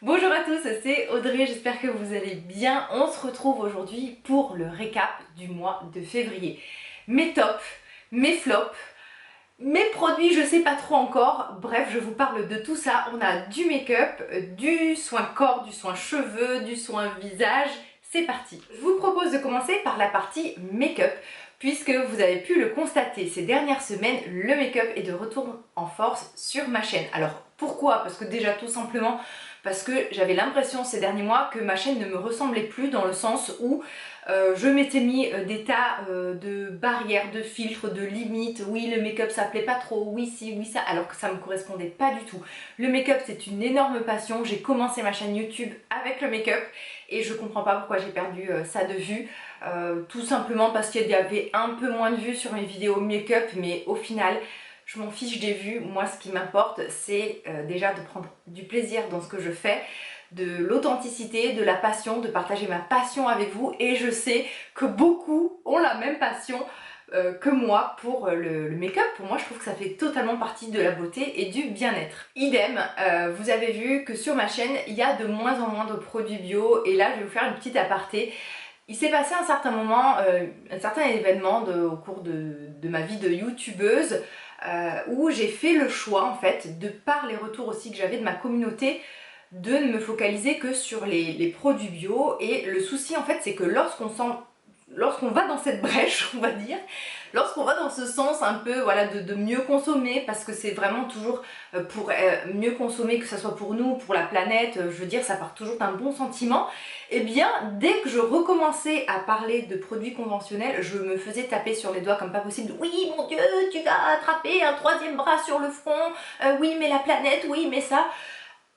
Bonjour à tous, c'est Audrey, j'espère que vous allez bien. On se retrouve aujourd'hui pour le récap du mois de février. Mes tops, mes flops, mes produits, je sais pas trop encore. Bref, je vous parle de tout ça. On a du make-up, du soin corps, du soin cheveux, du soin visage. C'est parti. Je vous propose de commencer par la partie make-up. Puisque vous avez pu le constater ces dernières semaines, le make-up est de retour en force sur ma chaîne. Alors pourquoi? Parce que déjà tout simplement parce que j'avais l'impression ces derniers mois que ma chaîne ne me ressemblait plus dans le sens où je m'étais mis des tas de barrières, de filtres, de limites. Oui, le make-up ça plaît pas trop, oui si, oui ça, alors que ça me correspondait pas du tout. Le make-up c'est une énorme passion, j'ai commencé ma chaîne YouTube avec le make-up et je comprends pas pourquoi j'ai perdu ça de vue. Tout simplement parce qu'il y avait un peu moins de vues sur mes vidéos make-up, mais au final je m'en fiche des vues. Moi ce qui m'importe c'est déjà de prendre du plaisir dans ce que je fais, de l'authenticité, de la passion, de partager ma passion avec vous, et je sais que beaucoup ont la même passion que moi pour le make-up. Pour moi je trouve que ça fait totalement partie de la beauté et du bien-être. Idem, vous avez vu que sur ma chaîne il y a de moins en moins de produits bio, et là je vais vous faire une petite aparté. Il s'est passé un certain moment, un certain événement au cours de ma vie de youtubeuse où j'ai fait le choix en fait, de par les retours aussi que j'avais de ma communauté, de ne me focaliser que sur les produits bio. Et le souci en fait c'est que lorsqu'on va dans cette brèche, on va dire, lorsqu'on va dans ce sens un peu voilà, de mieux consommer, parce que c'est vraiment toujours pour mieux consommer, que ce soit pour nous, pour la planète, je veux dire ça part toujours d'un bon sentiment, et bien dès que je recommençais à parler de produits conventionnels, je me faisais taper sur les doigts comme pas possible. Oui mon Dieu, tu vas attraper un troisième bras sur le front, oui mais la planète, oui mais ça.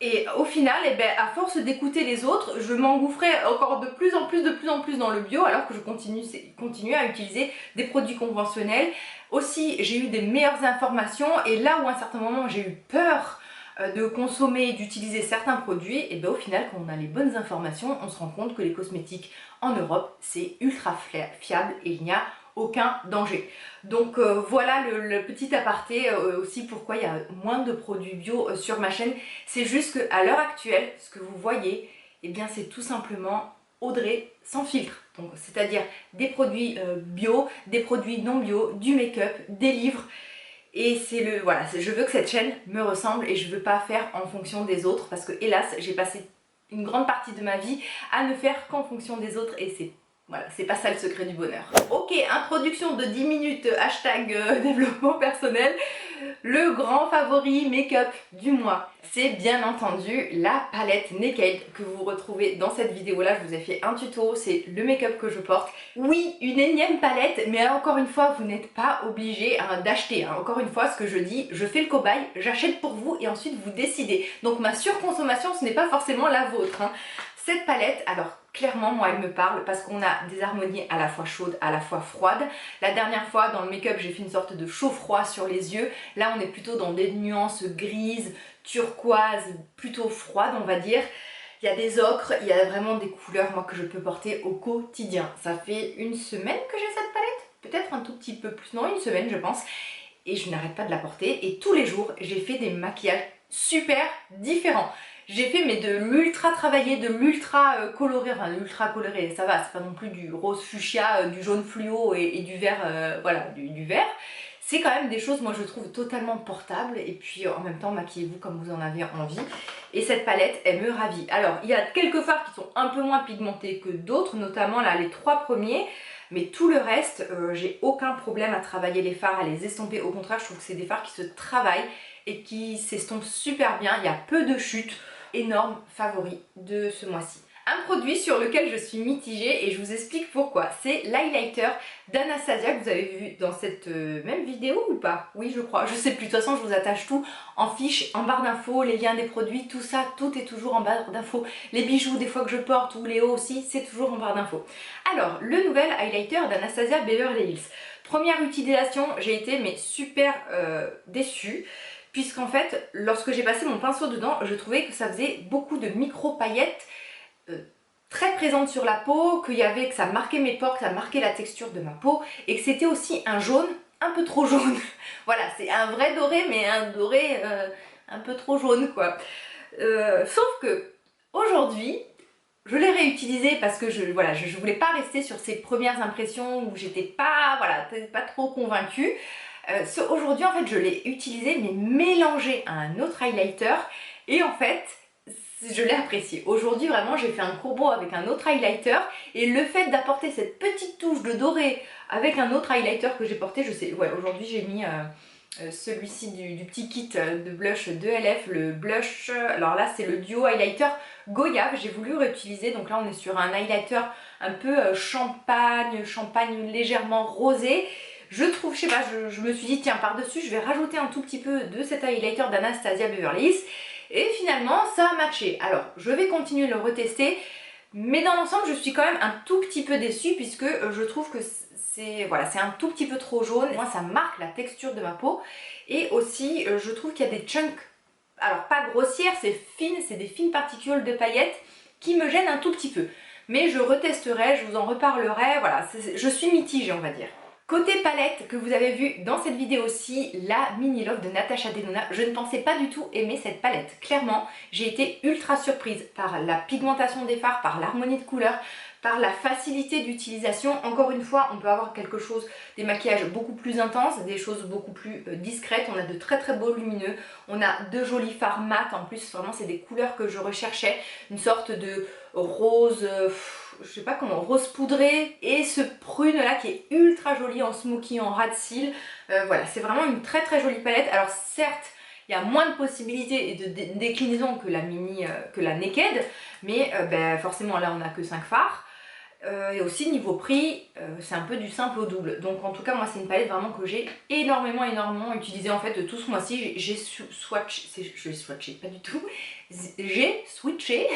Et au final, eh ben, à force d'écouter les autres, je m'engouffrais encore de plus en plus dans le bio, alors que je continue à utiliser des produits conventionnels. Aussi, j'ai eu des meilleures informations, et là où à un certain moment j'ai eu peur de consommer et d'utiliser certains produits, et ben, au final, quand on a les bonnes informations, on se rend compte que les cosmétiques en Europe, c'est ultra fiable et il n'y a aucun danger. Donc voilà le petit aparté aussi pourquoi il y a moins de produits bio sur ma chaîne. C'est juste qu'à l'heure actuelle, ce que vous voyez, eh bien c'est tout simplement Audrey sans filtre. Donc c'est-à-dire des produits bio, des produits non bio, du make-up, des livres. Et c'est voilà, je veux que cette chaîne me ressemble et je veux pas faire en fonction des autres, parce que hélas j'ai passé une grande partie de ma vie à ne faire qu'en fonction des autres, et voilà, c'est pas ça le secret du bonheur. Ok, introduction de 10 minutes, hashtag développement personnel. Le grand favori make-up du mois, c'est bien entendu la palette Naked que vous retrouvez dans cette vidéo là. Je vous ai fait un tuto, c'est le make-up que je porte. Oui, une énième palette, mais encore une fois vous n'êtes pas obligé d'acheter. Encore une fois, ce que je dis, je fais le cobaye, j'achète pour vous et ensuite vous décidez. Donc ma surconsommation ce n'est pas forcément la vôtre. Cette palette, alors clairement moi elle me parle parce qu'on a des harmonies à la fois chaudes, à la fois froides. La dernière fois dans le make-up j'ai fait une sorte de chaud-froid sur les yeux. Là on est plutôt dans des nuances grises, turquoises, plutôt froides on va dire. Il y a des ocres, il y a vraiment des couleurs moi que je peux porter au quotidien. Ça fait une semaine que j'ai cette palette, peut-être un tout petit peu plus, non une semaine je pense. Et je n'arrête pas de la porter et tous les jours j'ai fait des maquillages super différents. J'ai fait mais de l'ultra travaillé, de l'ultra coloré, enfin l'ultra coloré ça va, c'est pas non plus du rose fuchsia, du jaune fluo et du vert, voilà, du vert. C'est quand même des choses moi je trouve totalement portables, et puis en même temps maquillez-vous comme vous en avez envie. Et cette palette elle me ravit. Alors il y a quelques fards qui sont un peu moins pigmentés que d'autres, notamment là les 3 premiers. Mais tout le reste, j'ai aucun problème à travailler les fards, à les estomper. Au contraire, je trouve que c'est des fards qui se travaillent et qui s'estompent super bien. Il y a peu de chutes. Énorme favori de ce mois-ci. Un produit sur lequel je suis mitigée et je vous explique pourquoi. C'est l'highlighter d'Anastasia que vous avez vu dans cette même vidéo ou pas? Oui, je crois. Je sais plus. De toute façon, je vous attache tout en fiche, en barre d'infos, les liens des produits, tout ça, tout est toujours en barre d'infos. Les bijoux, des fois que je porte, ou les hauts aussi, c'est toujours en barre d'infos. Alors, le nouvel highlighter d'Anastasia Beverly Hills. Première utilisation, j'ai été mais super déçue. Puisqu'en fait, lorsque j'ai passé mon pinceau dedans, je trouvais que ça faisait beaucoup de micro-paillettes très présentes sur la peau, que ça marquait mes pores, que ça marquait la texture de ma peau, et que c'était aussi un jaune un peu trop jaune. Voilà, c'est un vrai doré, mais un doré un peu trop jaune, quoi. Sauf que Aujourd'hui, je l'ai réutilisé parce que je voulais pas rester sur ces premières impressions où j'étais pas, pas trop convaincue. Aujourd'hui, en fait, je l'ai utilisé mais mélangé à un autre highlighter et en fait, je l'ai apprécié. Aujourd'hui, vraiment, j'ai fait un combo avec un autre highlighter et le fait d'apporter cette petite touche de doré avec un autre highlighter que j'ai porté, je sais, ouais, aujourd'hui j'ai mis celui-ci du petit kit de blush de LF, le blush, alors là c'est le duo highlighter Goyave, j'ai voulu réutiliser, donc là on est sur un highlighter un peu champagne légèrement rosé. Je trouve, je sais pas, je me suis dit tiens par dessus je vais rajouter un tout petit peu de cet highlighter d'Anastasia Beverly Hills et finalement ça a matché. Alors je vais continuer de le retester mais dans l'ensemble je suis quand même un tout petit peu déçue puisque je trouve que c'est un tout petit peu trop jaune. Moi ça marque la texture de ma peau et aussi je trouve qu'il y a des chunks, alors pas grossières, c'est fine, c'est des fines particules de paillettes qui me gênent un tout petit peu. Mais je retesterai, je vous en reparlerai, voilà, je suis mitigée on va dire. Côté palette que vous avez vu dans cette vidéo aussi, la Mini Love de Natasha Denona, je ne pensais pas du tout aimer cette palette. Clairement, j'ai été ultra surprise par la pigmentation des fards, par l'harmonie de couleurs, par la facilité d'utilisation. Encore une fois, on peut avoir quelque chose, des maquillages beaucoup plus intenses, des choses beaucoup plus discrètes. On a de très très beaux lumineux, on a de jolis fards mat. En plus, vraiment, c'est des couleurs que je recherchais. Une sorte de rose, je sais pas comment, rose poudré et ce prune là qui est ultra joli en smoky, en ras de cils. Voilà, c'est vraiment une très très jolie palette. Alors certes, il y a moins de possibilités et de déclinaisons que la mini, que la Naked, mais forcément là on n'a que 5 fards. Et aussi niveau prix, c'est un peu du simple au double. Donc en tout cas moi c'est une palette vraiment que j'ai énormément utilisée en fait tout ce mois-ci. J'ai swatché, pas du tout, j'ai switché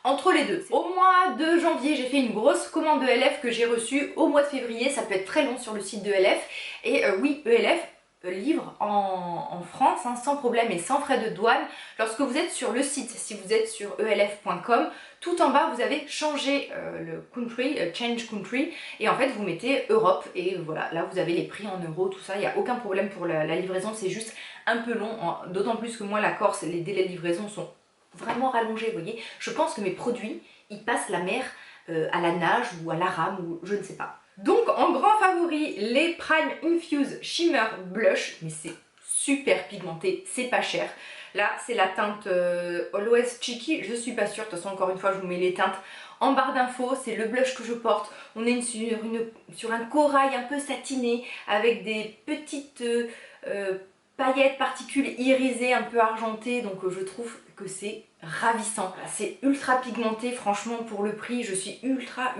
entre les deux. Au mois de janvier, j'ai fait une grosse commande de ELF que j'ai reçue au mois de février. Ça peut être très long sur le site de ELF. Et oui, ELF livre en France hein, sans problème et sans frais de douane. Lorsque vous êtes sur le site, si vous êtes sur elf.com, tout en bas vous avez changé le country, change country, et en fait vous mettez Europe et voilà, là vous avez les prix en euros, tout ça, il n'y a aucun problème pour la livraison, c'est juste un peu long, d'autant plus que moi la Corse, les délais de livraison sont vraiment rallongés, vous voyez. Je pense que mes produits, ils passent la mer à la nage ou à la rame ou je ne sais pas. Donc en grand favori, les Prime Infuse Shimmer Blush, mais c'est super pigmenté, c'est pas cher. Là c'est la teinte Always Cheeky, je suis pas sûre, de toute façon encore une fois je vous mets les teintes en barre d'infos, c'est le blush que je porte. On est sur un corail un peu satiné avec des petites paillettes, particules irisées, un peu argentées, donc je trouve que c'est ravissant. C'est ultra pigmenté, franchement pour le prix, je suis ultra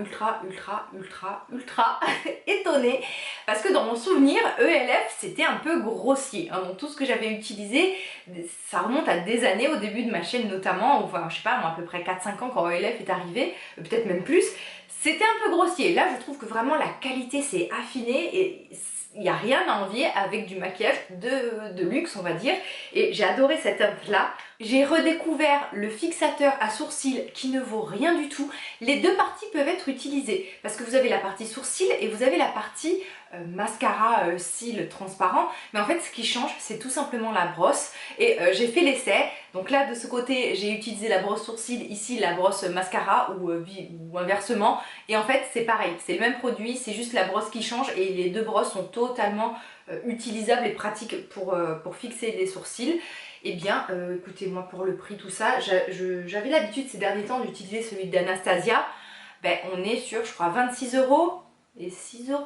étonnée parce que dans mon souvenir, ELF c'était un peu grossier. Hein, donc tout ce que j'avais utilisé, ça remonte à des années, au début de ma chaîne notamment, enfin je sais pas, moi à peu près 4-5 ans quand ELF est arrivé, peut-être même plus, c'était un peu grossier. Là je trouve que vraiment la qualité s'est affinée et il n'y a rien à envier avec du maquillage de luxe on va dire, et j'ai adoré cette teinte là. J'ai redécouvert le fixateur à sourcils qui ne vaut rien du tout. Les deux parties peuvent être utilisées parce que vous avez la partie sourcils et vous avez la partie mascara cils transparent, mais en fait ce qui change c'est tout simplement la brosse et j'ai fait l'essai. Donc là de ce côté j'ai utilisé la brosse sourcils, ici la brosse mascara ou inversement, et en fait c'est pareil, c'est le même produit, c'est juste la brosse qui change et les deux brosses sont totalement utilisables et pratiques pour fixer les sourcils. Et bien écoutez, moi pour le prix tout ça, j'avais l'habitude ces derniers temps d'utiliser celui d'Anastasia. On est sur je crois 26 € et 6 €.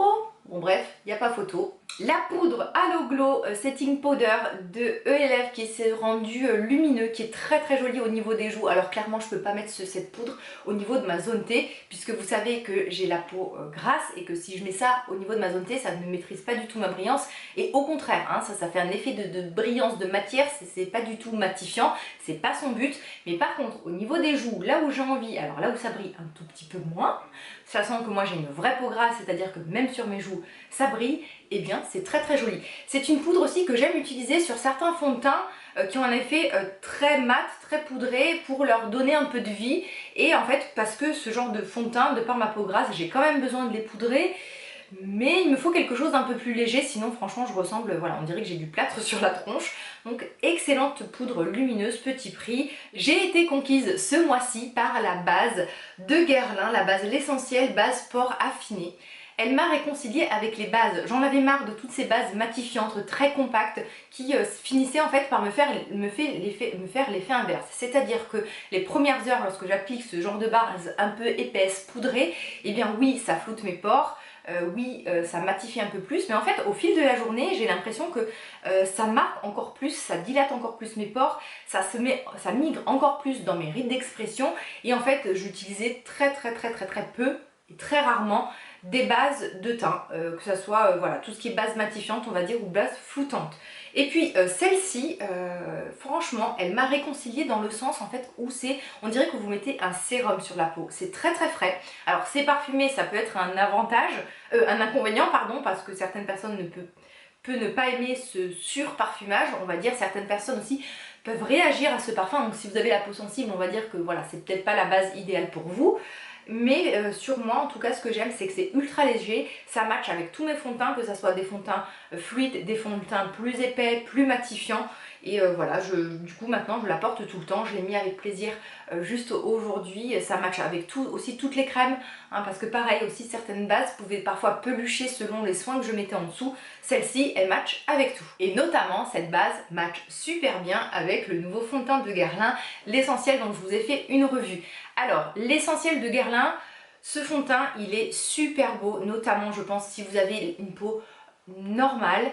Bon bref, il n'y a pas photo. La poudre Halo Glow Setting Powder de ELF qui s'est rendu lumineux, qui est très joli au niveau des joues. Alors clairement je peux pas mettre cette poudre au niveau de ma zone T puisque vous savez que j'ai la peau grasse et que si je mets ça au niveau de ma zone T, ça ne maîtrise pas du tout ma brillance et au contraire, hein, ça fait un effet de brillance, de matière, c'est pas du tout matifiant, c'est pas son but. Mais par contre au niveau des joues, là où j'ai envie, alors là où ça brille un tout petit peu moins, sachant que moi j'ai une vraie peau grasse, c'est-à-dire que même sur mes joues ça brille, et bien c'est très joli. C'est une poudre aussi que j'aime utiliser sur certains fonds de teint qui ont un effet très mat, très poudré pour leur donner un peu de vie. Et en fait parce que ce genre de fond de teint, de par ma peau grasse, j'ai quand même besoin de les poudrer. mais il me faut quelque chose d'un peu plus léger, sinon franchement je ressemble, voilà, on dirait que j'ai du plâtre sur la tronche. Donc excellente poudre lumineuse, petit prix. J'ai été conquise ce mois-ci par la base de Guerlain, la base L'Essentiel, base pore affinée. Elle m'a réconciliée avec les bases. J'en avais marre de toutes ces bases matifiantes, très compactes, qui finissaient en fait par me faire l'effet inverse. C'est-à-dire que les premières heures, lorsque j'applique ce genre de base un peu épaisse, poudrée, eh bien oui, ça floute mes pores. Oui, ça matifie un peu plus, mais en fait au fil de la journée j'ai l'impression que ça marque encore plus, ça dilate encore plus mes pores, ça migre encore plus dans mes rides d'expression, et en fait j'utilisais très peu et très rarement des bases de teint, que ce soit voilà, tout ce qui est base matifiante on va dire, ou base floutante. Et puis celle-ci, franchement, elle m'a réconciliée dans le sens en fait où on dirait que vous mettez un sérum sur la peau. C'est très frais. Alors c'est parfumé, ça peut être un inconvénient pardon, parce que certaines personnes peuvent ne pas aimer ce surparfumage, on va dire. Certaines personnes aussi peuvent réagir à ce parfum. Donc si vous avez la peau sensible, on va dire que voilà, c'est peut-être pas la base idéale pour vous. Mais sur moi, en tout cas, ce que j'aime, c'est que c'est ultra léger, ça match avec tous mes fonds de teint, que ce soit des fonds de teint fluides, des fonds de teint plus épais, plus matifiants. Et voilà, du coup maintenant je la porte tout le temps, je l'ai mis avec plaisir juste aujourd'hui. Ça match avec aussi toutes les crèmes, hein, parce que pareil aussi certaines bases pouvaient parfois pelucher selon les soins que je mettais en dessous. Celle-ci, elle match avec tout. Et notamment cette base match super bien avec le nouveau fond de teint de Guerlain, l'Essentiel, dont je vous ai fait une revue. Alors l'Essentiel de Guerlain, ce fond de teint il est super beau, notamment je pense si vous avez une peau normale,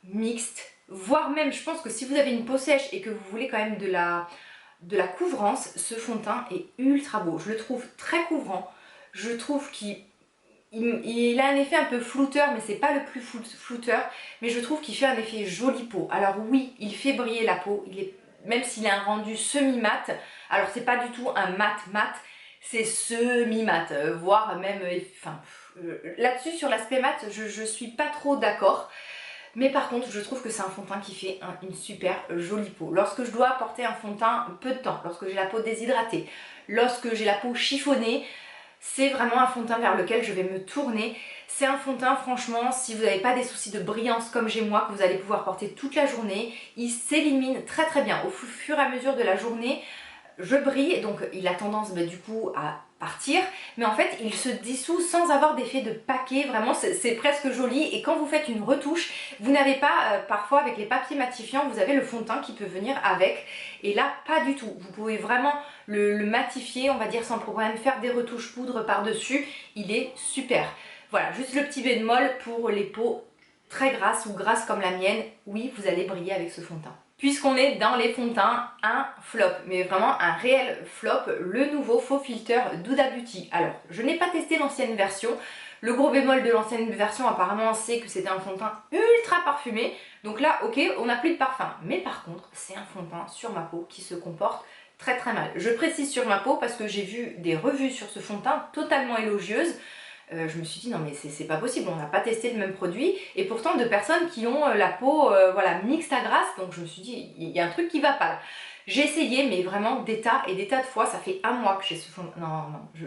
mixte, voire même je pense que si vous avez une peau sèche et que vous voulez quand même de la couvrance, ce fond de teint est ultra beau. Je le trouve très couvrant, je trouve qu'il a un effet un peu flouteur, mais c'est pas le plus flouteur, mais je trouve qu'il fait un effet jolie peau. Alors oui, il fait briller la peau, même s'il a un rendu semi-mat, alors c'est pas du tout un mat, c'est semi-mat, voire même, là-dessus sur l'aspect mat, je suis pas trop d'accord. Mais par contre, je trouve que c'est un fond de teint qui fait une super jolie peau. Lorsque je dois porter un fond de teint peu de temps, lorsque j'ai la peau déshydratée, lorsque j'ai la peau chiffonnée, c'est vraiment un fond de teint vers lequel je vais me tourner. C'est un fond de teint, franchement, si vous n'avez pas des soucis de brillance comme j'ai moi, que vous allez pouvoir porter toute la journée, il s'élimine très bien. Au fur et à mesure de la journée, je brille, donc il a tendance du coup à partir, mais en fait il se dissout sans avoir d'effet de paquet. Vraiment c'est presque joli. Et quand vous faites une retouche, vous n'avez pas, parfois avec les papiers matifiants, vous avez le fond de teint qui peut venir avec, et là pas du tout. Vous pouvez vraiment le matifier, on va dire, sans problème, faire des retouches poudre par dessus, il est super. Voilà, juste le petit bémol pour les peaux très grasses ou grasses comme la mienne, oui, vous allez briller avec ce fond de teint. Puisqu'on est dans les fonds de teint, un flop, mais vraiment un réel flop, le nouveau faux filter d'Huda Beauty. Alors, je n'ai pas testé l'ancienne version. Le gros bémol de l'ancienne version, apparemment, c'est que c'était un fond de teint ultra parfumé. Donc là, ok, on n'a plus de parfum. Mais par contre, c'est un fond de teint sur ma peau qui se comporte très mal. Je précise sur ma peau parce que j'ai vu des revues sur ce fond de teint totalement élogieuses. Je me suis dit non mais c'est pas possible, on n'a pas testé le même produit, et pourtant de personnes qui ont la peau voilà, mixte à grasse, donc je me suis dit il y a un truc qui va pas là. J'ai essayé, mais vraiment des tas et des tas de fois. Ça fait un mois que j'ai ce fond de teint, non,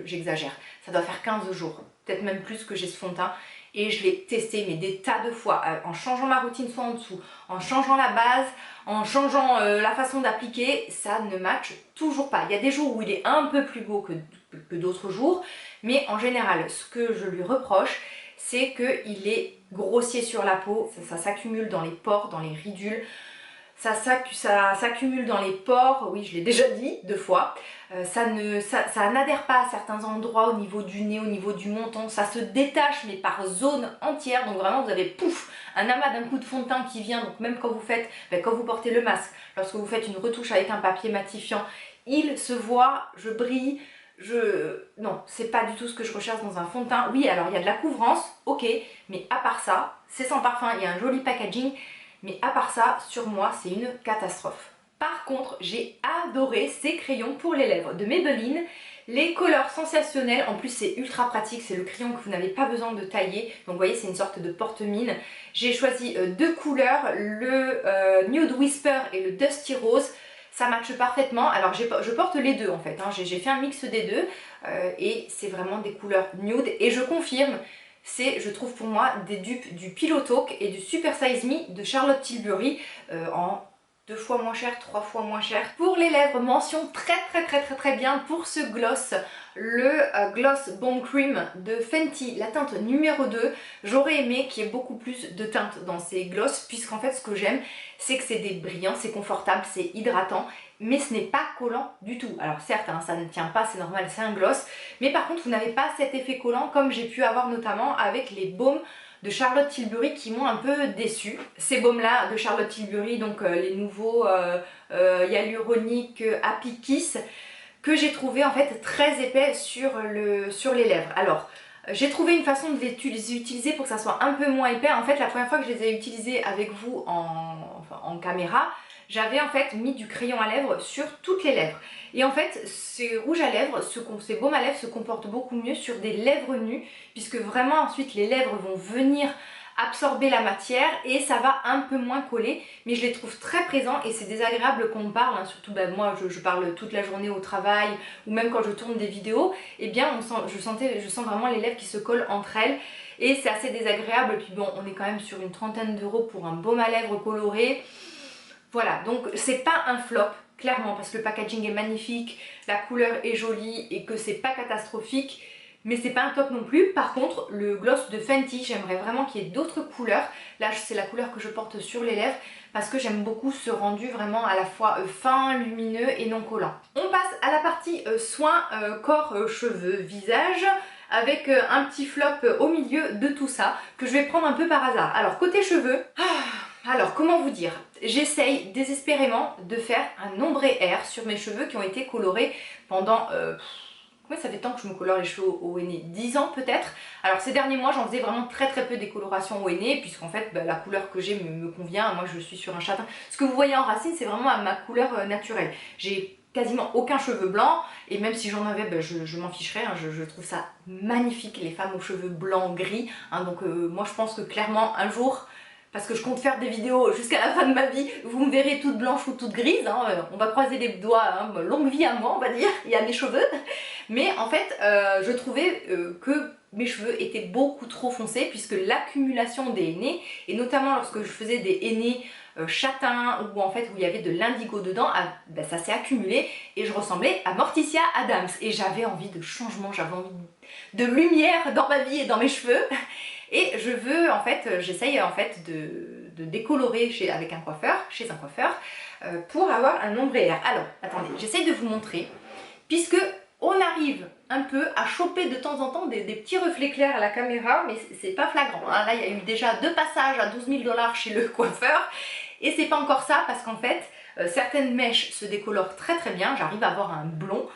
j'exagère, ça doit faire 15 jours, peut-être même plus, que j'ai ce fond de teint, et je l'ai testé mais des tas de fois, en changeant ma routine soit en dessous, en changeant la base, en changeant la façon d'appliquer, ça ne matche toujours pas. Il y a des jours où il est un peu plus beau que d'autres jours, mais en général ce que je lui reproche, c'est qu'il est grossier sur la peau, ça s'accumule dans les pores, dans les ridules, ça s'accumule dans les pores, oui je l'ai déjà dit 2 fois, ça n'adhère pas à certains endroits au niveau du nez, au niveau du menton, ça se détache mais par zone entière, donc vraiment vous avez pouf, un amas d'un coup de fond de teint qui vient, donc même quand vous portez le masque, lorsque vous faites une retouche avec un papier matifiant, il se voit, je brille, non, c'est pas du tout ce que je recherche dans un fond de teint. Oui, alors il y a de la couvrance, ok, mais à part ça, c'est sans parfum, il y a un joli packaging, mais à part ça, sur moi, c'est une catastrophe. Par contre, j'ai adoré ces crayons pour les lèvres de Maybelline, les couleurs sensationnelles, en plus c'est ultra pratique, c'est le crayon que vous n'avez pas besoin de tailler, donc vous voyez c'est une sorte de porte-mine. J'ai choisi 2 couleurs, le Nude Whisper et le Dusty Rose. Ça matche parfaitement. Alors je porte les deux en fait, hein. J'ai fait un mix des deux et c'est vraiment des couleurs nude, et je confirme, c'est, je trouve pour moi, des dupes du Pillow Talk et du Super Size Me de Charlotte Tilbury en 2 fois moins cher, 3 fois moins cher. Pour les lèvres, mention très bien pour ce gloss, le Gloss Bomb Cream de Fenty, la teinte numéro 2. J'aurais aimé qu'il y ait beaucoup plus de teinte dans ces gloss, puisqu'en fait ce que j'aime, c'est que c'est des brillants, c'est confortable, c'est hydratant, mais ce n'est pas collant du tout. Alors certes, hein, ça ne tient pas, c'est normal, c'est un gloss, mais par contre vous n'avez pas cet effet collant comme j'ai pu avoir notamment avec les baumes de Charlotte Tilbury qui m'ont un peu déçue. Ces baumes là de Charlotte Tilbury, donc les nouveaux Hyaluronic Happy Kiss, que j'ai trouvé en fait très épais sur les lèvres. Alors j'ai trouvé une façon de les utiliser pour que ça soit un peu moins épais. En fait la première fois que je les ai utilisés avec vous en caméra, j'avais en fait mis du crayon à lèvres sur toutes les lèvres. Et en fait, ces rouges à lèvres, ces baumes à lèvres se comportent beaucoup mieux sur des lèvres nues, puisque vraiment ensuite les lèvres vont venir absorber la matière et ça va un peu moins coller, mais je les trouve très présents et c'est désagréable qu'on me parle, hein, surtout moi je parle toute la journée au travail ou même quand je tourne des vidéos, et bien je sens vraiment les lèvres qui se collent entre elles et c'est assez désagréable. Puis bon, on est quand même sur une trentaine d'euros pour un baume à lèvres coloré. Voilà, donc c'est pas un flop, clairement, parce que le packaging est magnifique, la couleur est jolie et que c'est pas catastrophique, mais c'est pas un top non plus. Par contre, le gloss de Fenty, j'aimerais vraiment qu'il y ait d'autres couleurs. Là, c'est la couleur que je porte sur les lèvres parce que j'aime beaucoup ce rendu vraiment à la fois fin, lumineux et non collant. On passe à la partie soins, corps, cheveux, visage, avec un petit flop au milieu de tout ça que je vais prendre un peu par hasard. Alors, côté cheveux... Alors, comment vous dire? J'essaye désespérément de faire un ombre air sur mes cheveux qui ont été colorés pendant... combien ça fait de temps que je me colore les cheveux au henné? 10 ans peut-être. Alors ces derniers mois, j'en faisais vraiment très peu des colorations au henné, puisqu'en fait, la couleur que j'ai me convient. Moi, je suis sur un châtain. Ce que vous voyez en racine, c'est vraiment ma couleur naturelle. J'ai quasiment aucun cheveu blanc, et même si j'en avais, je m'en ficherais, hein, je trouve ça magnifique, les femmes aux cheveux blancs, gris, hein, donc moi je pense que clairement un jour, parce que je compte faire des vidéos jusqu'à la fin de ma vie, vous me verrez toute blanche ou toute grise, hein, on va croiser les doigts, hein, longue vie à moi on va dire, et à mes cheveux. Mais en fait, je trouvais que mes cheveux étaient beaucoup trop foncés, puisque l'accumulation des hennées, et notamment lorsque je faisais des hennées châtains, où en fait où il y avait de l'indigo dedans, ça s'est accumulé, et je ressemblais à Morticia Adams, et j'avais envie de changement, j'avais envie de lumière dans ma vie et dans mes cheveux. Et je veux en fait, j'essaye en fait de décolorer chez un coiffeur, pour avoir un ombre air. Alors, attendez, j'essaye de vous montrer, puisque on arrive un peu à choper de temps en temps des petits reflets clairs à la caméra, mais c'est pas flagrant, hein. Là, il y a eu déjà 2 passages à 12 000 $ chez le coiffeur, et c'est pas encore ça, parce qu'en fait, certaines mèches se décolorent très bien, j'arrive à avoir un blond,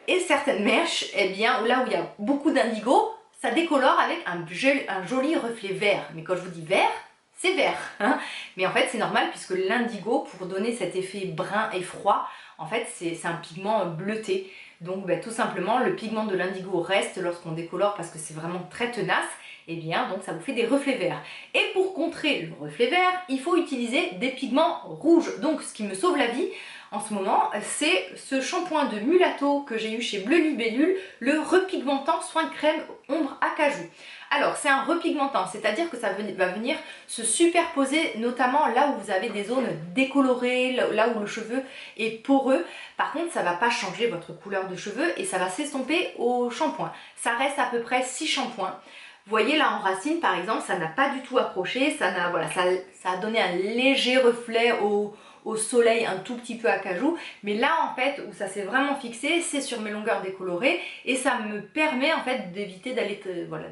et certaines mèches, eh bien, là où il y a beaucoup d'indigo, ça décolore avec un joli reflet vert. Mais quand je vous dis vert, c'est vert, hein. Mais en fait c'est normal, puisque l'indigo, pour donner cet effet brun et froid, en fait c'est un pigment bleuté. Donc tout simplement le pigment de l'indigo reste lorsqu'on décolore, parce que c'est vraiment très tenace. Et bien donc ça vous fait des reflets verts. Et pour contrer le reflet vert, il faut utiliser des pigments rouges. Donc ce qui me sauve la vie en ce moment, c'est ce shampoing de Mulatto que j'ai eu chez Bleu Libellule, le repigmentant soin crème ombre acajou. Alors c'est un repigmentant, c'est-à-dire que ça va venir se superposer notamment là où vous avez des zones décolorées, là où le cheveu est poreux. Par contre ça ne va pas changer votre couleur de cheveux et ça va s'estomper au shampoing. Ça reste à peu près 6 shampoings. Vous voyez là en racine par exemple, ça n'a pas du tout approché, ça a donné un léger reflet au soleil, un tout petit peu acajou, mais là en fait où ça s'est vraiment fixé, c'est sur mes longueurs décolorées, et ça me permet en fait d'éviter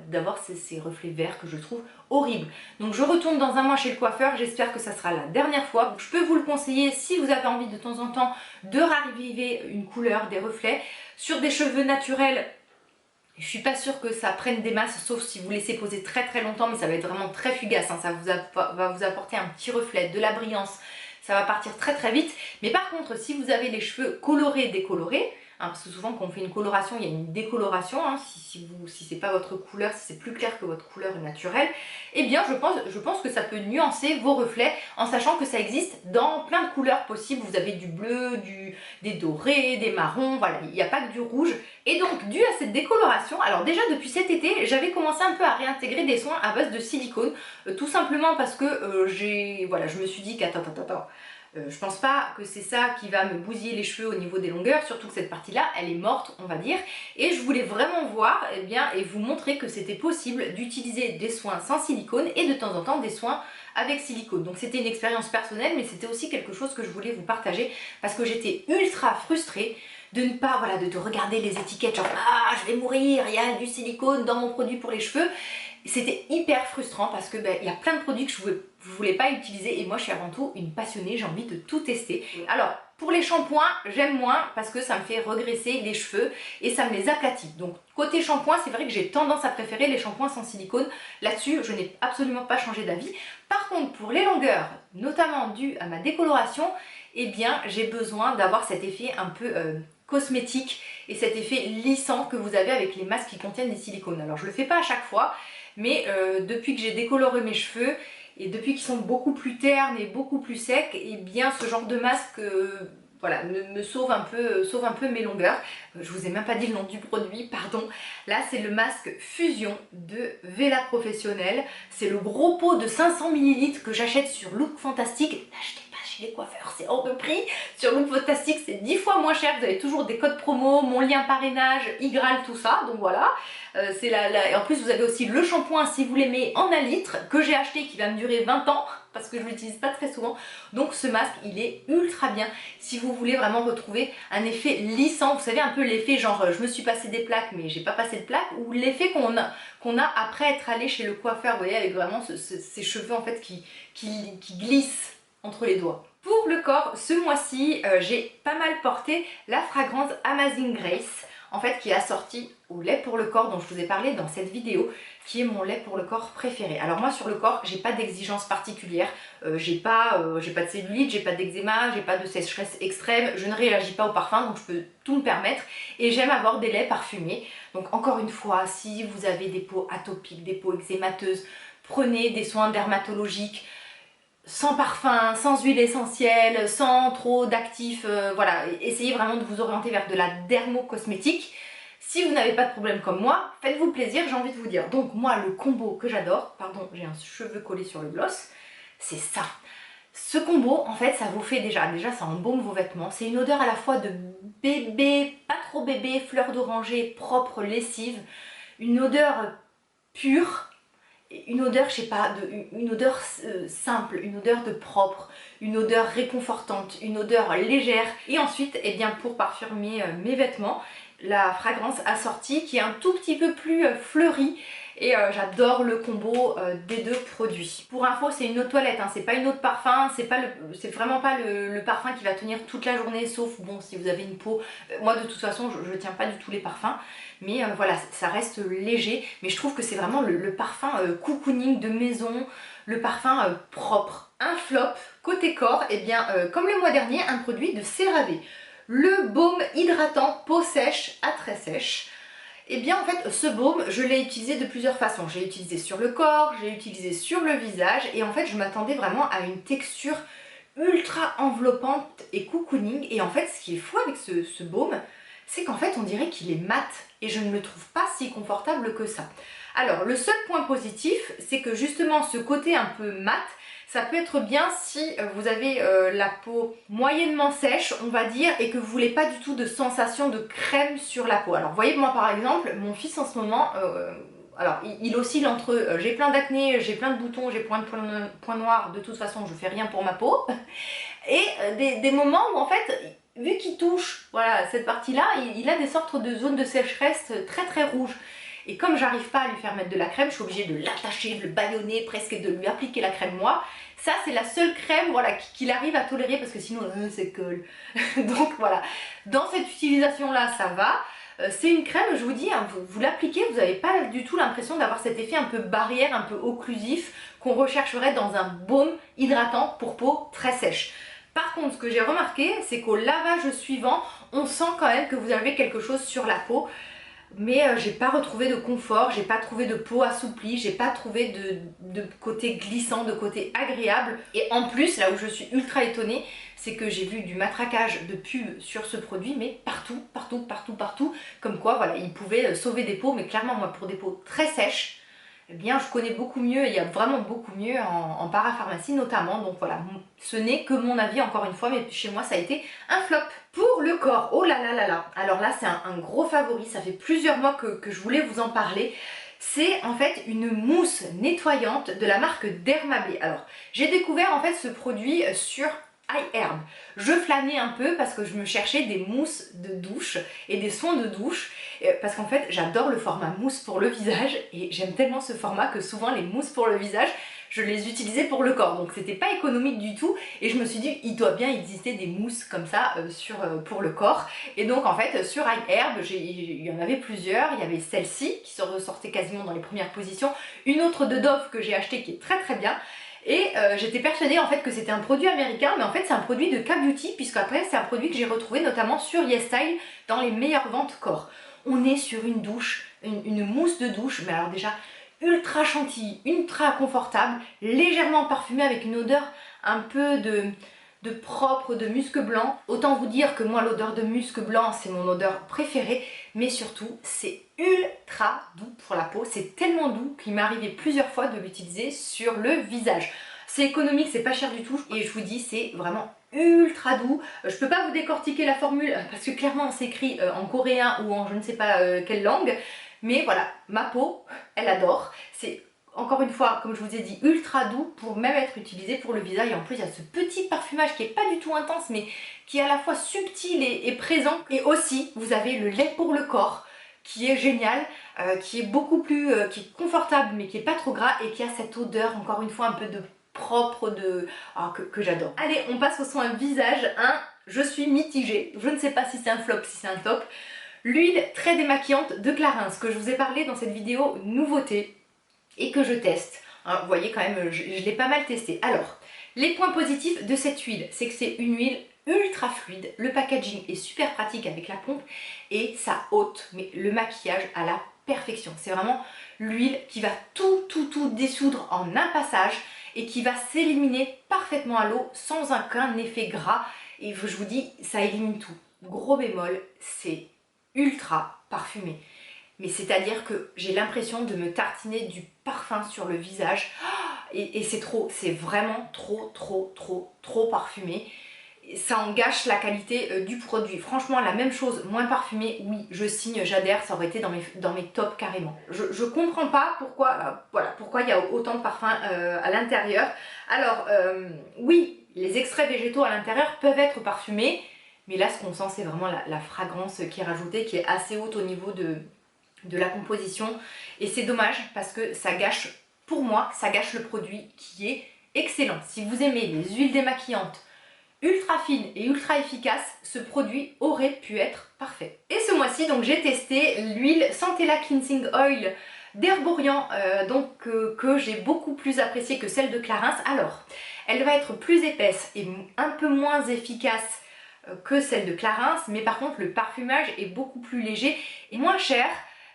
d'avoir ces reflets verts que je trouve horribles. Donc je retourne dans un mois chez le coiffeur, j'espère que ça sera la dernière fois. Je peux vous le conseiller si vous avez envie de temps en temps de raviver une couleur, des reflets sur des cheveux naturels. Je suis pas sûre que ça prenne des masses, sauf si vous laissez poser très longtemps, mais ça va être vraiment très fugace, hein. Ça va vous apporter un petit reflet, de la brillance, ça va partir très vite. Mais par contre, si vous avez les cheveux colorés, décolorés, hein, parce que souvent quand on fait une coloration, il y a une décoloration, hein, si c'est pas votre couleur, si c'est plus clair que votre couleur naturelle, eh bien je pense que ça peut nuancer vos reflets en sachant que ça existe dans plein de couleurs possibles. Vous avez du bleu, des dorés, des marrons, voilà, il n'y a pas que du rouge. Et donc dû à cette décoloration, alors déjà depuis cet été, j'avais commencé un peu à réintégrer des soins à base de silicone, tout simplement parce que voilà, je me suis dit qu'attends, je pense pas que c'est ça qui va me bousiller les cheveux au niveau des longueurs, surtout que cette partie-là, elle est morte, on va dire. Et je voulais vraiment voir et vous montrer que c'était possible d'utiliser des soins sans silicone et de temps en temps des soins avec silicone. Donc c'était une expérience personnelle, mais c'était aussi quelque chose que je voulais vous partager parce que j'étais ultra frustrée de ne pas, voilà, de regarder les étiquettes genre ah je vais mourir, il y a du silicone dans mon produit pour les cheveux. C'était hyper frustrant parce que il y a plein de produits que je voulais pas utiliser et moi je suis avant tout une passionnée, j'ai envie de tout tester. Alors pour les shampoings, j'aime moins parce que ça me fait regresser les cheveux et ça me les aplatit. Donc côté shampoing, c'est vrai que j'ai tendance à préférer les shampoings sans silicone. Là-dessus, je n'ai absolument pas changé d'avis. Par contre, pour les longueurs, notamment dues à ma décoloration, eh bien j'ai besoin d'avoir cet effet un peu cosmétique et cet effet lissant que vous avez avec les masques qui contiennent des silicones. Alors je le fais pas à chaque fois, mais depuis que j'ai décoloré mes cheveux et depuis qu'ils sont beaucoup plus ternes et beaucoup plus secs, et eh bien ce genre de masque voilà, me sauve un peu mes longueurs. Je vous ai même pas dit le nom du produit, pardon. Là c'est le masque Fusion de Vela Professionnel. C'est le gros pot de 500 ml que j'achète sur Look Fantastic. N'achetez pas chez les coiffeurs, c'est hors de prix. Sur Look Fantastic c'est 10 fois moins cher, vous avez toujours des codes promo, mon lien parrainage, Igral, tout ça, donc voilà. Et en plus vous avez aussi le shampoing si vous l'aimez en 1 litre que j'ai acheté qui va me durer 20 ans parce que je ne l'utilise pas très souvent. Donc ce masque il est ultra bien si vous voulez vraiment retrouver un effet lissant. Vous savez un peu l'effet genre je me suis passé des plaques mais j'ai pas passé de plaques, ou l'effet qu'on a après être allé chez le coiffeur, vous voyez, avec vraiment ces cheveux en fait qui glissent entre les doigts. Pour le corps, ce mois-ci, j'ai pas mal porté la fragrance Amazing Grace, en fait qui est assortie au lait pour le corps dont je vous ai parlé dans cette vidéo, qui est mon lait pour le corps préféré. Alors moi sur le corps, j'ai pas d'exigence particulière, j'ai pas de cellulite, j'ai pas d'eczéma, j'ai pas de sécheresse extrême, je ne réagis pas au parfum donc je peux tout me permettre et j'aime avoir des laits parfumés. Donc encore une fois, si vous avez des peaux atopiques, des peaux eczémateuses, prenez des soins dermatologiques sans parfum, sans huile essentielle, sans trop d'actifs, voilà, essayez vraiment de vous orienter vers de la dermo-cosmétique. Si vous n'avez pas de problème comme moi, faites-vous plaisir, j'ai envie de vous dire. Donc moi, le combo que j'adore, pardon, j'ai un cheveu collé sur le gloss, c'est ça. Ce combo, en fait, ça vous fait déjà ça embaume vos vêtements. C'est une odeur à la fois de bébé, pas trop bébé, fleur d'oranger, propre, lessive, une odeur pure, une odeur, je sais pas, une odeur simple, une odeur de propre, une odeur réconfortante, une odeur légère. Et ensuite, eh bien, pour parfumer mes vêtements, la fragrance assortie qui est un tout petit peu plus fleurie. Et j'adore le combo des deux produits. Pour info, c'est une eau de toilette, hein, c'est pas une eau de parfum, c'est vraiment pas le parfum qui va tenir toute la journée, sauf bon si vous avez une peau. Moi de toute façon je tiens pas du tout les parfums, mais voilà, ça reste léger, mais je trouve que c'est vraiment le parfum cocooning de maison, le parfum propre. Un flop côté corps, et bien comme le mois dernier, un produit de CeraVe, le baume hydratant peau sèche à très sèche. Et bien en fait ce baume je l'ai utilisé de plusieurs façons. J'ai utilisé sur le corps, j'ai utilisé sur le visage et en fait je m'attendais vraiment à une texture ultra enveloppante et cocooning. Et en fait ce qui est fou avec ce baume, c'est qu'en fait on dirait qu'il est mat et je ne le trouve pas si confortable que ça. Alors le seul point positif c'est que justement ce côté un peu mat, ça peut être bien si vous avez la peau moyennement sèche, on va dire, et que vous voulez pas du tout de sensation de crème sur la peau. Alors, vous voyez, moi par exemple, mon fils en ce moment, alors il oscille entre j'ai plein d'acné, j'ai plein de boutons, j'ai plein de points noirs, de toute façon je fais rien pour ma peau, et des moments où en fait, vu qu'il touche voilà, cette partie-là, il a des sortes de zones de sécheresse très très rouges. Et comme j'arrive pas à lui faire mettre de la crème, je suis obligée de l'attacher, de le bâillonner, presque de lui appliquer la crème moi. Ça c'est la seule crème voilà, qu'il arrive à tolérer parce que sinon c'est colle. Donc voilà, dans cette utilisation là ça va. C'est une crème, je vous dis, hein, vous l'appliquez, vous n'avez pas du tout l'impression d'avoir cet effet un peu barrière, un peu occlusif qu'on rechercherait dans un baume hydratant pour peau très sèche. Par contre, ce que j'ai remarqué, c'est qu'au lavage suivant, on sent quand même que vous avez quelque chose sur la peau. Mais j'ai pas retrouvé de confort, j'ai pas trouvé de peau assouplie, j'ai pas trouvé de côté glissant, de côté agréable. Et en plus, là où je suis ultra étonnée, c'est que j'ai vu du matraquage de pub sur ce produit, mais partout, partout, partout, partout. Comme quoi, voilà, il pouvait sauver des peaux, mais clairement, moi, pour des peaux très sèches, eh bien, je connais beaucoup mieux, il y a vraiment beaucoup mieux en parapharmacie notamment. Donc voilà, ce n'est que mon avis encore une fois, mais chez moi, ça a été un flop. Pour le corps, oh là là là là, alors là, c'est un gros favori, ça fait plusieurs mois que je voulais vous en parler. C'est en fait une mousse nettoyante de la marque Dermabé. Alors, j'ai découvert en fait ce produit sur iHerb. Je flânais un peu parce que je me cherchais des mousses de douche et des soins de douche parce qu'en fait j'adore le format mousse pour le visage et j'aime tellement ce format que souvent les mousses pour le visage je les utilisais pour le corps, donc c'était pas économique du tout et je me suis dit il doit bien exister des mousses comme ça pour le corps. Et donc en fait sur iHerb il y en avait plusieurs, il y avait celle-ci qui se ressortait quasiment dans les premières positions, une autre de Dove que j'ai acheté qui est très très bien. Et j'étais persuadée en fait que c'était un produit américain, mais en fait c'est un produit de K-Beauty, puisque après c'est un produit que j'ai retrouvé notamment sur YesStyle dans les meilleures ventes corps. On est sur une douche, une mousse de douche, mais alors déjà ultra chantilly, ultra confortable, légèrement parfumée avec une odeur un peu de propre, de musc blanc. Autant vous dire que moi l'odeur de musc blanc c'est mon odeur préférée, mais surtout c'est ultra doux pour la peau, c'est tellement doux qu'il m'est arrivé plusieurs fois de l'utiliser sur le visage. C'est économique, c'est pas cher du tout et je vous dis c'est vraiment ultra doux. Je peux pas vous décortiquer la formule parce que clairement c'est écrit en coréen ou en je ne sais pas quelle langue, mais voilà, ma peau elle adore. C'est encore une fois, comme je vous ai dit, ultra doux pour même être utilisé pour le visage. Et en plus, il y a ce petit parfumage qui est pas du tout intense, mais qui est à la fois subtil et présent. Et aussi, vous avez le lait pour le corps, qui est génial, qui est beaucoup plus, qui est confortable, mais qui est pas trop gras et qui a cette odeur, encore une fois, un peu de propre, que j'adore. Allez, on passe au soin visage. Je suis mitigée. Je ne sais pas si c'est un flop, si c'est un top. L'huile très démaquillante de Clarins, que je vous ai parlé dans cette vidéo nouveauté et que je teste. Hein, vous voyez quand même, je l'ai pas mal testé. Alors, les points positifs de cette huile, c'est que c'est une huile ultra fluide, le packaging est super pratique avec la pompe et ça ôte mais le maquillage à la perfection. C'est vraiment l'huile qui va tout dissoudre en un passage et qui va s'éliminer parfaitement à l'eau sans aucun effet gras. Et je vous dis, ça élimine tout. Gros bémol, c'est ultra parfumé. Mais c'est-à-dire que j'ai l'impression de me tartiner du parfum sur le visage et c'est trop, c'est vraiment trop parfumé. Ça en gâche la qualité du produit. Franchement, la même chose, moins parfumé, oui, je signe, j'adhère, ça aurait été dans mes tops carrément. Je comprends pas pourquoi, voilà, pourquoi il y a autant de parfums à l'intérieur. Alors, oui, les extraits végétaux à l'intérieur peuvent être parfumés, mais là, ce qu'on sent, c'est vraiment la fragrance qui est rajoutée, qui est assez haute au niveau de la composition. Et c'est dommage parce que ça gâche, pour moi, ça gâche le produit qui est excellent. Si vous aimez les huiles démaquillantes, ultra fine et ultra efficace, ce produit aurait pu être parfait. Et ce mois-ci, donc j'ai testé l'huile Santella Cleansing Oil d'Herborian, que j'ai beaucoup plus appréciée que celle de Clarins. Alors, elle va être plus épaisse et un peu moins efficace que celle de Clarins, mais par contre le parfumage est beaucoup plus léger et moins cher.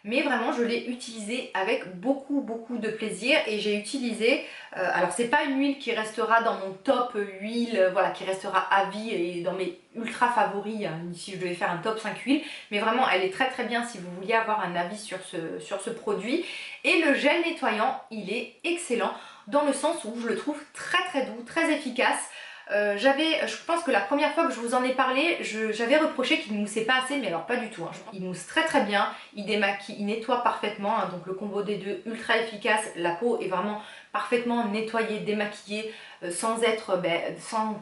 Mais vraiment je l'ai utilisé avec beaucoup de plaisir et j'ai utilisé, alors c'est pas une huile qui restera dans mon top huile, voilà, qui restera à vie et dans mes ultra favoris, hein, si je devais faire un top 5 huiles, mais vraiment elle est très bien si vous vouliez avoir un avis sur ce produit. Et le gel nettoyant, il est excellent dans le sens où je le trouve très doux, très efficace. Je pense que la première fois que je vous en ai parlé, j'avais reproché qu'il ne moussait pas assez, mais alors pas du tout. Hein. Il mousse très bien, il démaquille, il nettoie parfaitement, hein, donc le combo des deux ultra efficace. La peau est vraiment parfaitement nettoyée, démaquillée, sans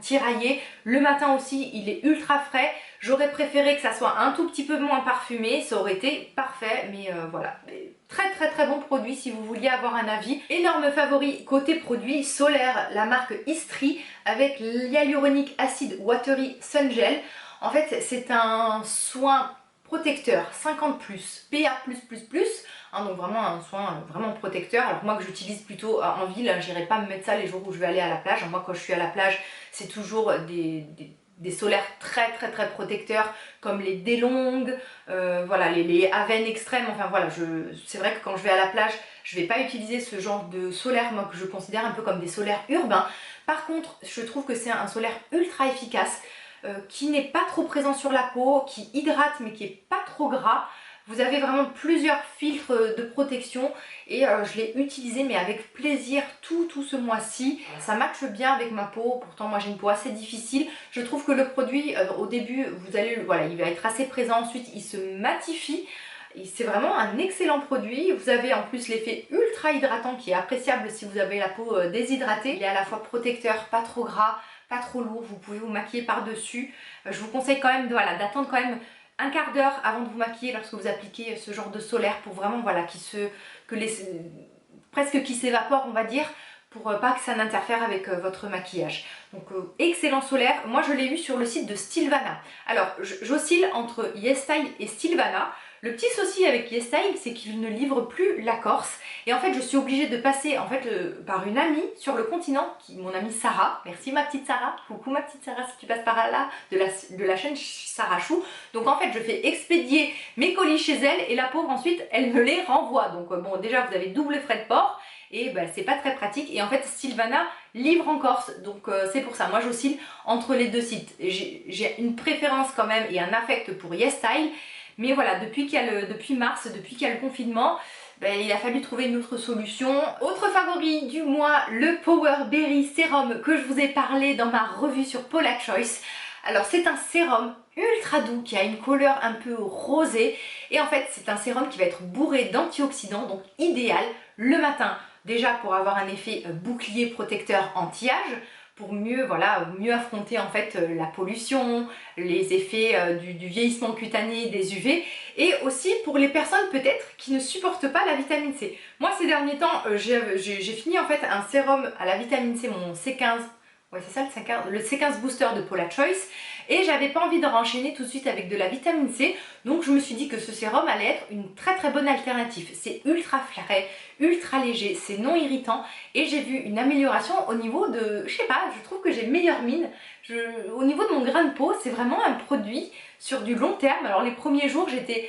tirailler. Le matin aussi, il est ultra frais. J'aurais préféré que ça soit un tout petit peu moins parfumé, ça aurait été parfait, mais voilà. Très bon produit si vous vouliez avoir un avis. Énorme favori côté produit solaire, la marque Istri avec l'hyaluronic acid watery sun gel. En fait c'est un soin protecteur 50+, PA+++, hein, donc vraiment un soin vraiment protecteur. Alors moi que j'utilise plutôt en ville, j'irai pas me mettre ça les jours où je vais aller à la plage. Moi quand je suis à la plage c'est toujours des solaires très protecteurs comme les Delong, voilà, les Aven Extrême, enfin voilà, c'est vrai que quand je vais à la plage, je ne vais pas utiliser ce genre de solaire, moi que je considère un peu comme des solaires urbains. Par contre, je trouve que c'est un solaire ultra efficace, qui n'est pas trop présent sur la peau, qui hydrate mais qui n'est pas trop gras. Vous avez vraiment plusieurs filtres de protection et je l'ai utilisé mais avec plaisir tout ce mois-ci. Ça matche bien avec ma peau, pourtant moi j'ai une peau assez difficile. Je trouve que le produit, au début, voilà, il va être assez présent, ensuite il se matifie. C'est vraiment un excellent produit. Vous avez en plus l'effet ultra hydratant qui est appréciable si vous avez la peau déshydratée. Il est à la fois protecteur, pas trop gras, pas trop lourd. Vous pouvez vous maquiller par-dessus. Je vous conseille quand même d'attendre quand même un quart d'heure avant de vous maquiller lorsque vous appliquez ce genre de solaire pour vraiment voilà, presque qu'il s'évapore, on va dire, pour pas que ça n'interfère avec votre maquillage. Donc excellent solaire. Moi je l'ai eu sur le site de Stilvana. Alors j'oscille entre YesStyle et Stilvana. Le petit souci avec YesStyle, c'est qu'il ne livre plus la Corse. Et en fait, je suis obligée de passer par une amie sur le continent, mon amie Sarah. Merci ma petite Sarah. Coucou ma petite Sarah si tu passes par là, de la chaîne Sarah Chou. Donc en fait, je fais expédier mes colis chez elle et la pauvre ensuite, elle me les renvoie. Donc bon, déjà, vous avez double frais de port. Et ben, c'est pas très pratique. Et en fait, Stilvana livre en Corse. Donc c'est pour ça. Moi, j'oscille entre les deux sites. J'ai une préférence quand même et un affect pour YesStyle. Mais voilà, depuis mars, depuis qu'il y a le confinement, ben, il a fallu trouver une autre solution. Autre favori du mois, le Power Berry Sérum que je vous ai parlé dans ma revue sur Paula Choice. Alors c'est un sérum ultra doux qui a une couleur un peu rosée. Et en fait, c'est un sérum qui va être bourré d'antioxydants, donc idéal le matin. Déjà pour avoir un effet bouclier protecteur anti-âge, pour mieux affronter en fait la pollution, les effets du vieillissement cutané, des UV, et aussi pour les personnes peut-être qui ne supportent pas la vitamine C. Moi ces derniers temps, j'ai fini en fait un sérum à la vitamine C, mon C15, ouais c'est ça le C15 Booster de Paula Choice, et j'avais pas envie de renchaîner tout de suite avec de la vitamine C, donc je me suis dit que ce sérum allait être une très bonne alternative. C'est ultra frais, ultra léger, c'est non irritant, et j'ai vu une amélioration au niveau de, je sais pas, je trouve que j'ai meilleure mine. Au niveau de mon grain de peau, c'est vraiment un produit sur du long terme. Alors les premiers jours, j'étais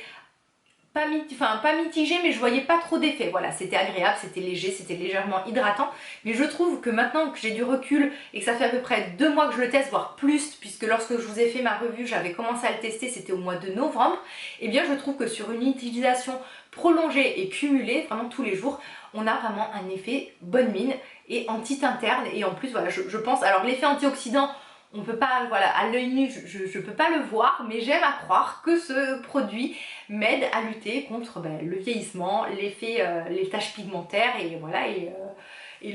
pas mitigée, mais je voyais pas trop d'effet. Voilà, c'était agréable, c'était léger, c'était légèrement hydratant. Mais je trouve que maintenant que j'ai du recul et que ça fait à peu près 2 mois que je le teste, voire plus, puisque lorsque je vous ai fait ma revue, j'avais commencé à le tester, c'était au mois de novembre, et bien je trouve que sur une utilisation prolongée et cumulée, vraiment tous les jours, on a vraiment un effet bonne mine et anti-interne. Et en plus, voilà, je pense, alors l'effet antioxydant, on peut pas, voilà, à l'œil nu, je peux pas le voir, mais j'aime à croire que ce produit m'aide à lutter contre le vieillissement, les taches pigmentaires et voilà, et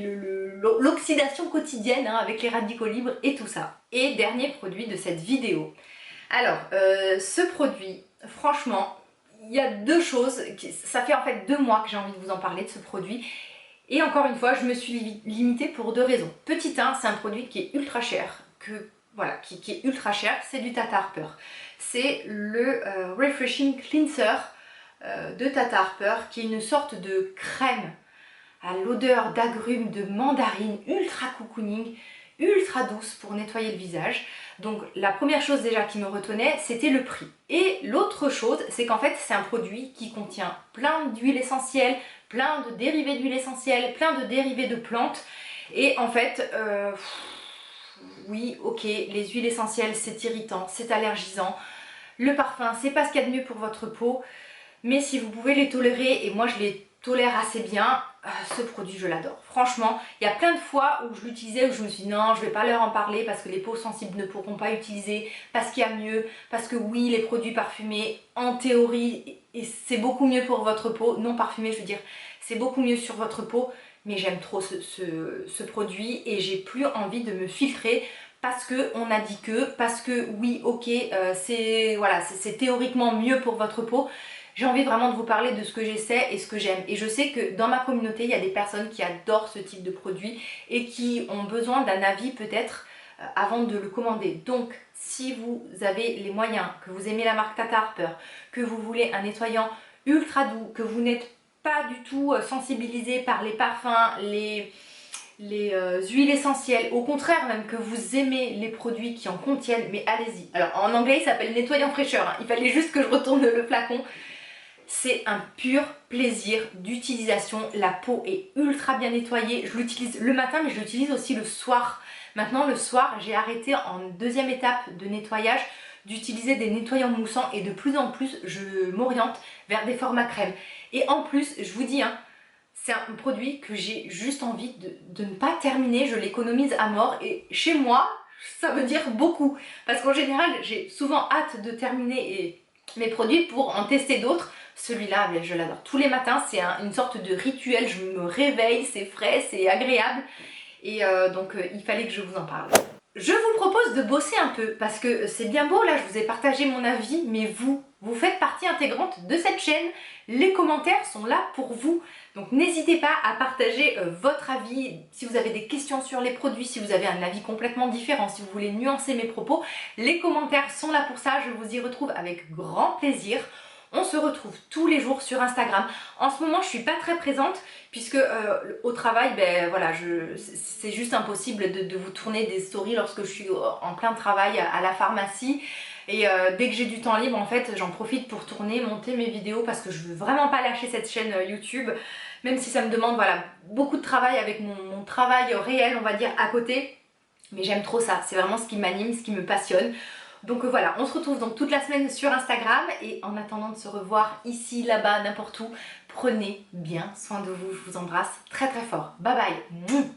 l'oxydation quotidienne avec les radicaux libres et tout ça. Et dernier produit de cette vidéo. Alors, ce produit, franchement, il y a deux choses, ça fait en fait 2 mois que j'ai envie de vous en parler de ce produit. Et encore une fois, je me suis limitée pour 2 raisons. Petit 1, c'est un produit qui est ultra cher, qui est ultra cher, c'est du Tata Harper. C'est le Refreshing Cleanser de Tata Harper, qui est une sorte de crème à l'odeur d'agrumes, de mandarine, ultra cocooning, ultra douce pour nettoyer le visage. Donc la première chose déjà qui me retenait, c'était le prix. Et l'autre chose, c'est qu'en fait c'est un produit qui contient plein d'huiles essentielles, plein de dérivés d'huile essentielle, plein de dérivés de plantes. Et en fait, oui, ok, les huiles essentielles c'est irritant, c'est allergisant. Le parfum, c'est pas ce qu'il y a de mieux pour votre peau. Mais si vous pouvez les tolérer, et moi je les tolère assez bien, ce produit je l'adore. Franchement, il y a plein de fois où je l'utilisais, où je me suis dit non, je vais pas leur en parler parce que les peaux sensibles ne pourront pas utiliser, parce qu'il y a mieux, parce que oui, les produits parfumés, en théorie, et c'est beaucoup mieux pour votre peau, non parfumé je veux dire, c'est beaucoup mieux sur votre peau, mais j'aime trop ce produit et j'ai plus envie de me filtrer parce que on a dit parce que oui, ok, c'est théoriquement mieux pour votre peau. J'ai envie vraiment de vous parler de ce que j'essaie et ce que j'aime. Et je sais que dans ma communauté, il y a des personnes qui adorent ce type de produit et qui ont besoin d'un avis peut-être avant de le commander. Donc, si vous avez les moyens, que vous aimez la marque Tata Harper, que vous voulez un nettoyant ultra doux, que vous n'êtes pas du tout sensibilisé par les parfums, les huiles essentielles, au contraire même que vous aimez les produits qui en contiennent, mais allez-y. Alors en anglais il s'appelle nettoyant fraîcheur, hein. Il fallait juste que je retourne le flacon. C'est un pur plaisir d'utilisation, la peau est ultra bien nettoyée, je l'utilise le matin mais je l'utilise aussi le soir. Maintenant le soir j'ai arrêté en deuxième étape de nettoyage d'utiliser des nettoyants moussants et de plus en plus je m'oriente vers des formats crème. Et en plus je vous dis, hein, c'est un produit que j'ai juste envie de ne pas terminer, je l'économise à mort et chez moi ça veut dire beaucoup parce qu'en général j'ai souvent hâte de terminer mes produits pour en tester d'autres. Celui-là, je l'adore. Tous les matins, c'est une sorte de rituel. Je me réveille, c'est frais, c'est agréable. Et donc, il fallait que je vous en parle. Je vous propose de bosser un peu parce que c'est bien beau, là, je vous ai partagé mon avis, mais vous faites partie intégrante de cette chaîne. Les commentaires sont là pour vous. Donc, n'hésitez pas à partager votre avis. Si vous avez des questions sur les produits, si vous avez un avis complètement différent, si vous voulez nuancer mes propos, les commentaires sont là pour ça. Je vous y retrouve avec grand plaisir. On se retrouve tous les jours sur Instagram. En ce moment, je suis pas très présente puisque au travail, ben voilà, c'est juste impossible de vous tourner des stories lorsque je suis en plein travail à la pharmacie. Et dès que j'ai du temps libre, en fait, j'en profite pour tourner, monter mes vidéos parce que je veux vraiment pas lâcher cette chaîne YouTube, même si ça me demande voilà beaucoup de travail avec mon travail réel, on va dire, à côté. Mais j'aime trop ça, c'est vraiment ce qui m'anime, ce qui me passionne. Donc voilà, on se retrouve donc toute la semaine sur Instagram et en attendant de se revoir ici, là-bas, n'importe où, prenez bien soin de vous, je vous embrasse très très fort. Bye bye.